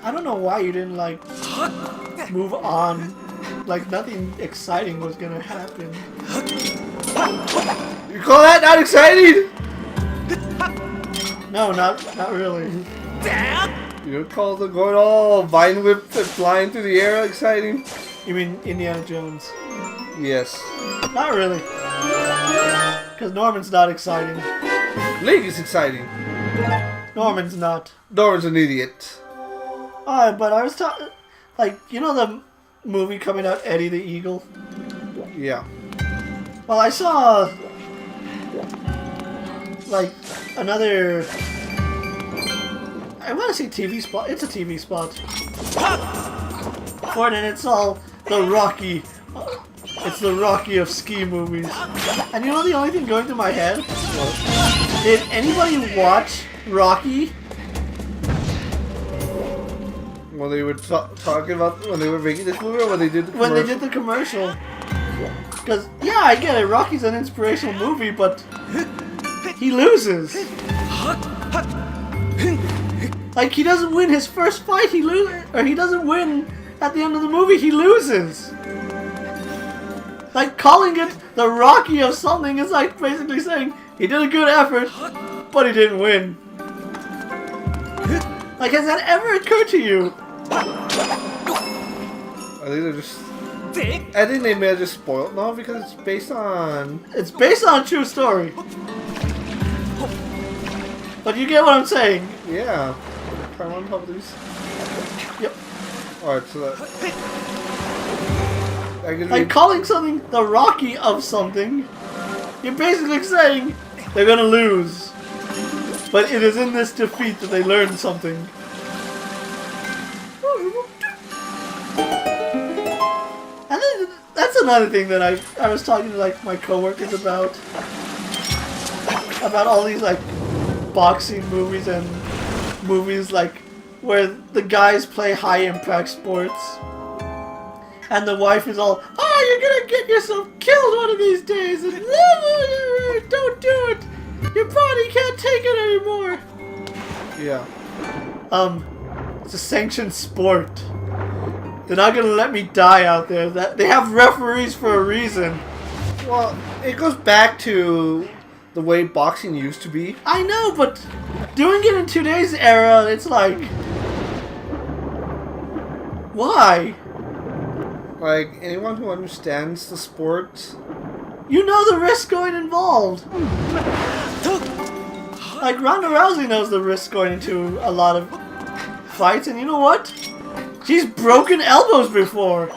I don't know why you didn't, like, move on. Like, nothing exciting was gonna happen. You call that not exciting? No, not really. You call the going all vine whip and flying through the air exciting? You mean Indiana Jones? Yes. Not really. Because Norman's not exciting. Link is exciting. Norman's not. Norman's an idiot. But I was talking... Like, you know the movie coming out, Eddie the Eagle? Yeah. Well, I saw... Like, another... I want to say TV spot. It's a TV spot. For it, and it's all the Rocky... It's the Rocky of ski movies. And you know the only thing going through my head? Did anybody watch Rocky? When they were talking about when they were making this movie, or when they did the commercial? When they did the commercial. Because, yeah, I get it. Rocky's an inspirational movie, but he loses. Like, he doesn't win his first fight, he loses. Or he doesn't win at the end of the movie, he loses. Like, calling it the Rocky of something is like basically saying he did a good effort, but he didn't win. Like, has that ever occurred to you? I think they're just... I think they may have just spoiled. No, because it's based on... It's based on a true story. But you get what I'm saying. Yeah. Try one of these. Yep. Alright, so that... Like, calling something the Rocky of something, you're basically saying they're gonna lose. But it is in this defeat that they learn something. And then, that's another thing that I was talking to, like, my coworkers about. About all these, like, boxing movies and movies, like, where the guys play high-impact sports. And the wife is all, oh, you're gonna get yourself killed one of these days, and don't do it. Your body can't take it anymore. Yeah. It's a sanctioned sport. They're not gonna let me die out there. They have referees for a reason. Well, it goes back to the way boxing used to be. I know, but doing it in today's era, it's like, why? Like, anyone who understands the sport... You know the risk going involved. Like, Ronda Rousey knows the risk going into a lot of fights, and you know what? She's broken elbows before.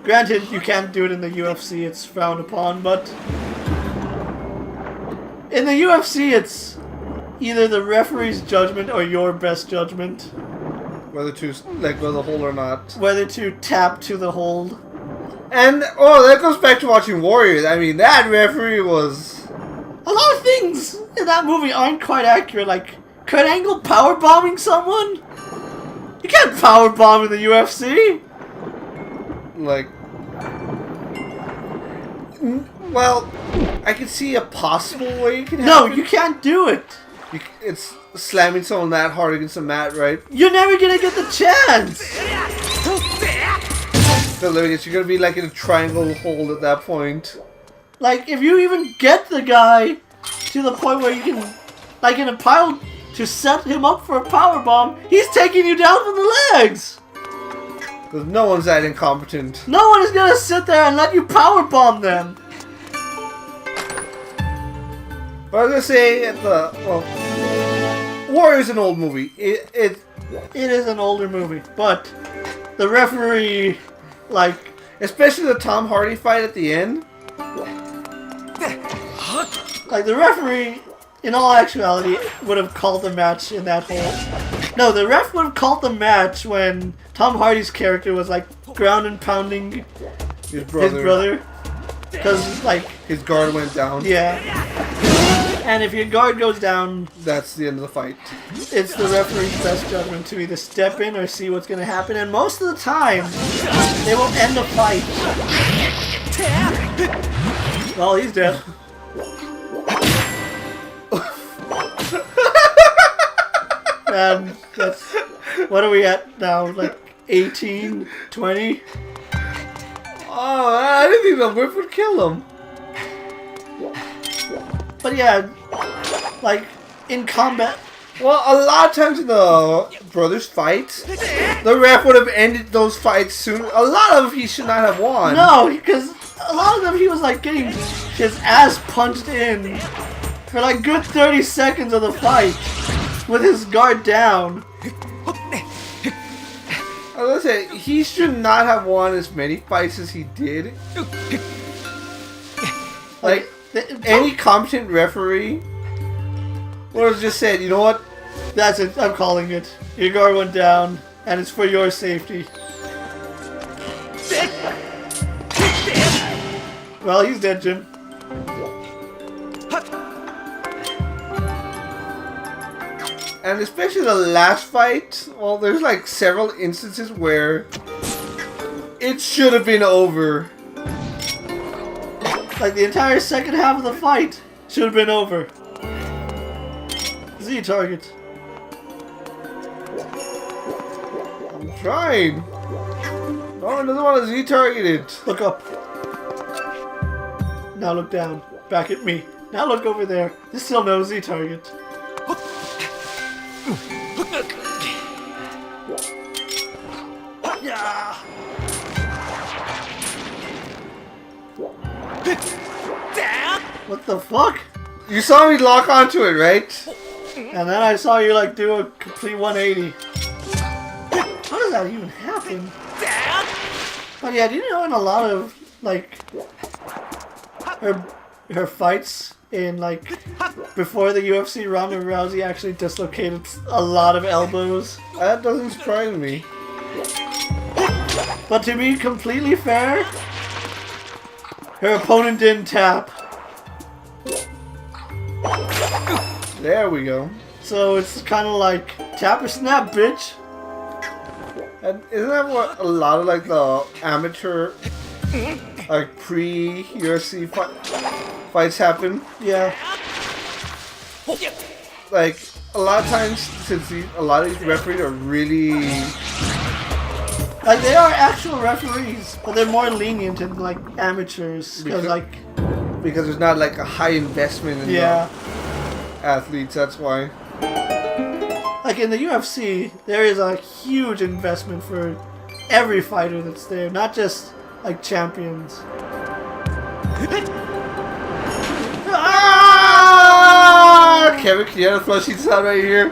Granted, you can't do it in the UFC, it's frowned upon, but... In the UFC, it's either the referee's judgment or your best judgment. Whether to let go of the hold or not. Whether to tap to the hold. And, oh, that goes back to watching Warriors. I mean, that referee was... A lot of things in that movie aren't quite accurate. Like, Kurt Angle powerbombing someone? You can't powerbomb in the UFC. Like... Well, I can see a possible way you can happen. No, you can't do it. It's slamming someone that hard against the mat, right? You're never gonna get the chance. So you're gonna be like in a triangle hold at that point. Like, if you even get the guy to the point where you can, like in a pile, to set him up for a powerbomb, he's taking you down from the legs. Because no one's that incompetent. No one is gonna sit there and let you powerbomb them. But I was gonna say, Warrior's an old movie. It is an older movie, but the referee, like, especially the Tom Hardy fight at the end. Like, the referee, in all actuality, would have called the match in that whole... No, the ref would have called the match when Tom Hardy's character was, like, ground and pounding his brother. Because, like... His guard went down. Yeah. And if your guard goes down... That's the end of the fight. It's the referee's best judgment to either step in or see what's going to happen. And most of the time, they will end the fight. Well, he's dead. And that's... What are we at now? Like 18? 20? Oh, I didn't think the whip would kill him. But yeah, like, in combat... Well, a lot of times in the brothers' fights, the ref would have ended those fights soon. A lot of them he should not have won. No, because a lot of them he was like getting his ass punched in for like good 30 seconds of the fight with his guard down. I was gonna say, he should not have won as many fights as he did. Like, any competent referee would have just said, you know what? That's it, I'm calling it. Your guard went down, and it's for your safety. Well, he's dead, Jim. And especially the last fight, well, there's like several instances where it should have been over. Like the entire second half of the fight should have been over. Z-target. I'm trying. Norman doesn't want to Z-target it. Look up. Now look down. Back at me. Now look over there. There's still no Z-target. Yeah. What the fuck? You saw me lock onto it, right? And then I saw you like do a complete 180. How does that even happen? But yeah, do you know in a lot of like her fights in like before the UFC, Ronda Rousey actually dislocated a lot of elbows. That doesn't surprise me. But to be completely fair, her opponent didn't tap. There we go. So it's kind of like tap or snap, bitch. And isn't that what a lot of like the amateur, like pre-UFC fights happen? Yeah. Like a lot of times, since a lot of these referees are really Like they are actual referees, but they're more lenient than like amateurs. Because there's not like a high investment in the athletes. That's why. Like in the UFC, there is a huge investment for every fighter that's there, not just like champions. Ah! Kevin, can you have a flushing sound right here?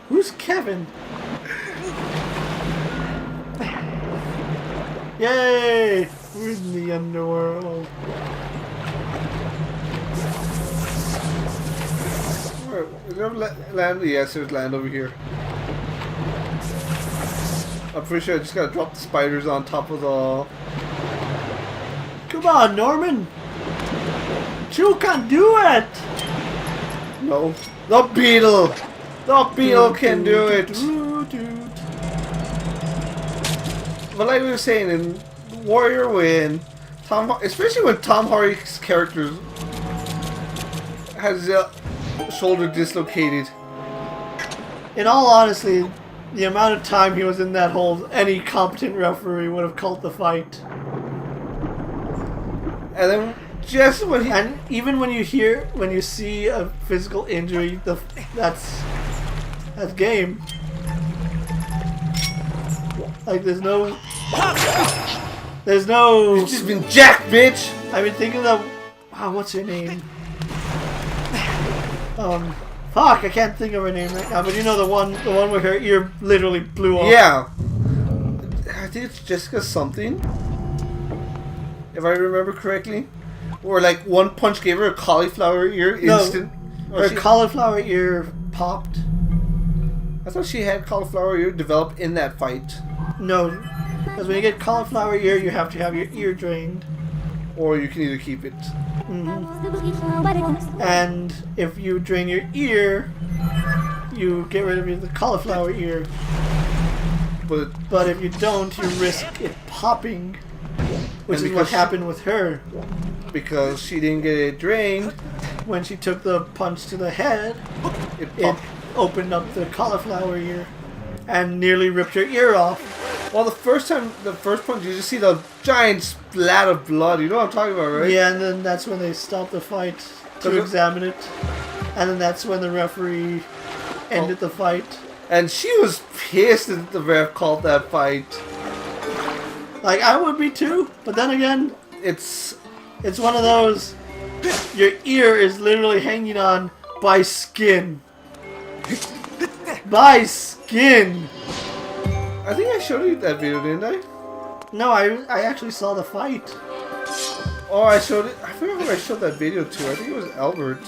Who's Kevin? Yay! We're in the underworld. Is there land? Yes, there's land over here. I'm pretty sure I just gotta drop the spiders on top of the... Come on, Norman! You can do it! No. The beetle! The beetle can do it! But like we were saying, in Warrior, when especially when Tom Hardy's character has his shoulder dislocated. In all honesty, the amount of time he was in that hole, any competent referee would have called the fight. And then just when he... And even when you see a physical injury, that's game. Like there's no... You've just been jacked, bitch! I've been thinking of... Wow, what's her name? Fuck, I can't think of her name right now, but you know the one where her ear literally blew off. Yeah. I think it's Jessica something, if I remember correctly. Or like one punch gave her a cauliflower ear instant. Her cauliflower ear popped. I thought she had cauliflower ear developed in that fight. No, because when you get cauliflower ear, you have to have your ear drained. Or you can either keep it. Mm-hmm. And if you drain your ear, you get rid of the cauliflower ear. But if you don't, you risk it popping, which is what happened with her. Because she didn't get it drained, when she took the punch to the head, It it popped. opened up the cauliflower ear and nearly ripped her ear off. Well, the first punch, you just see the giant splat of blood. You know what I'm talking about, right? Yeah, and then that's when they stopped the fight to examine it. And then that's when the referee ended the fight. And she was pissed that the ref called that fight. Like, I would be too, but then again, It's one of those, your ear is literally hanging on by skin. By skin! I think I showed you that video, didn't I? No, I actually saw the fight. Oh, I showed it. I forgot who I showed that video to. I think it was Albert.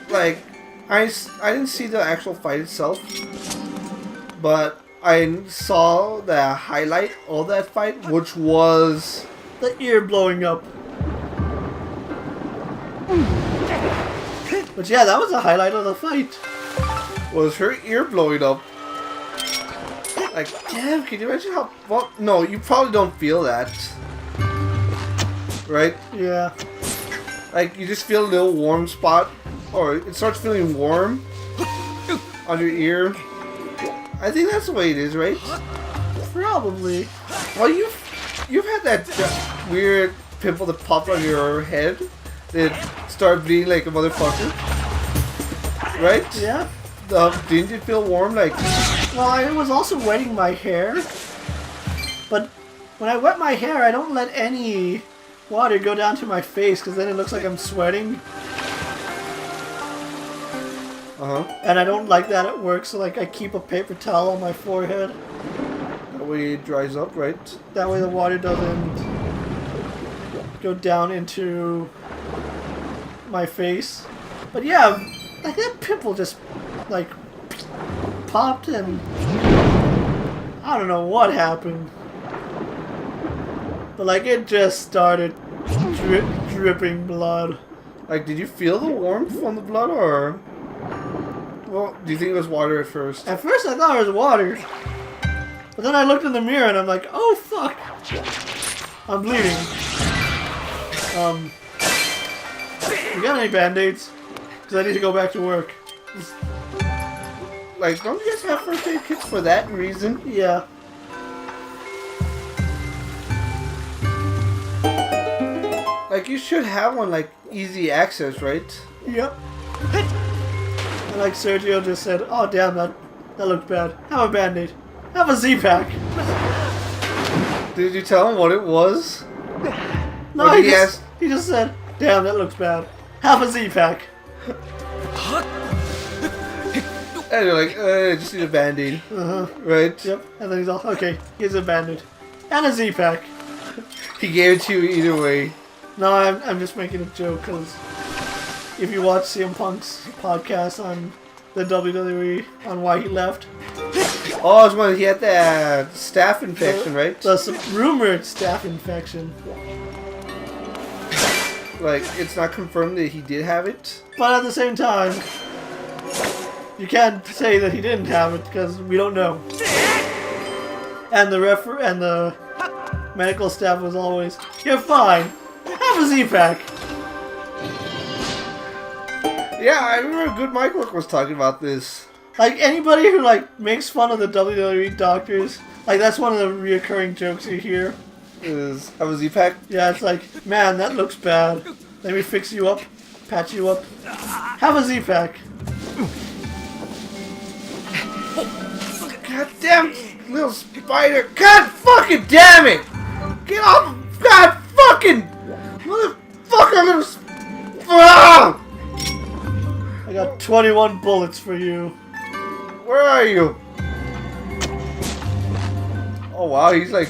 Like, I didn't see the actual fight itself, but I saw the highlight of that fight, which was The ear blowing up. But yeah, that was the highlight of the fight. her ear blowing up. Like, damn, can you imagine how... Well, no, you probably don't feel that. Right? Yeah. Like, you just feel a little warm spot, or it starts feeling warm on your ear. I think that's the way it is, right? Probably. Well, you've had that weird pimple that popped on your head that started bleeding like a motherfucker, right? Yeah. Didn't you feel warm? Like, Well, I was also wetting my hair. But when I wet my hair, I don't let any water go down to my face because then it looks like I'm sweating. And I don't like that at work, so like I keep a paper towel on my forehead. that way it dries up, right? That way the water doesn't go down into my face. But yeah, like that pimple just like popped and I don't know what happened. But like it just started dripping blood. Like, did you feel the warmth from the blood, or... Well, do you think it was water at first? At first I thought it was water. But then I looked in the mirror and I'm like, oh fuck. I'm bleeding. You got any band-aids? Because I need to go back to work. Like, don't you guys have first aid kits for that reason? Yeah. Like, you should have one, like, easy access, right? Yep. And like Sergio just said, oh damn, that looked bad. Have a band-aid. Have a Z-Pak. Did you tell him what it was? No, Or he did he just said, damn, that looks bad. Have a Z-Pak. And you're like, I just need a band-aid. Right? Yep. And then he's all, okay, here's a band-aid. And a Z-Pak. He gave it to you either way. No, I'm just making a joke because if you watch CM Punk's podcast on the WWE on why he left, Oh, it's when he had that staph infection, right? the rumored staph infection. Like, it's not confirmed that he did have it. But at the same time, you can't say that he didn't have it because we don't know. And the medical staff was always, you're fine. Have a Z-Pak. Yeah, I remember Good Mike Work was talking about this. Like anybody who like makes fun of the WWE doctors, like that's one of the reoccurring jokes you hear. Is have a Z-Pak? Yeah, it's like, man, that looks bad. Let me fix you up, patch you up. Have a Z-Pak. God damn little spider! God fucking damn it! Get off! God fucking motherfucker! Little ah! I got 21 bullets for you. Where are you? Oh wow, he's like,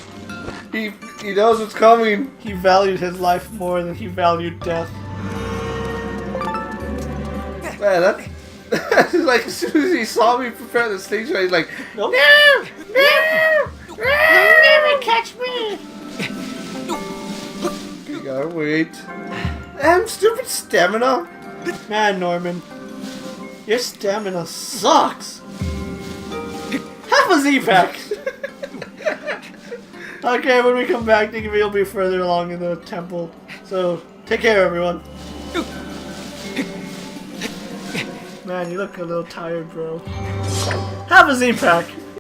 he knows what's coming. He valued his life more than he valued death. Man, that's like as soon as he saw me prepare the stage, he's like, Nope. no, no, You'll never catch me. You gotta wait. Damn stupid stamina. Man, Norman, your stamina sucks. Have a Z-Pak. Okay, when we come back, Nicky will be further along in the temple. So Take care, everyone. Man, you look a little tired, bro. Have a Z-Pak.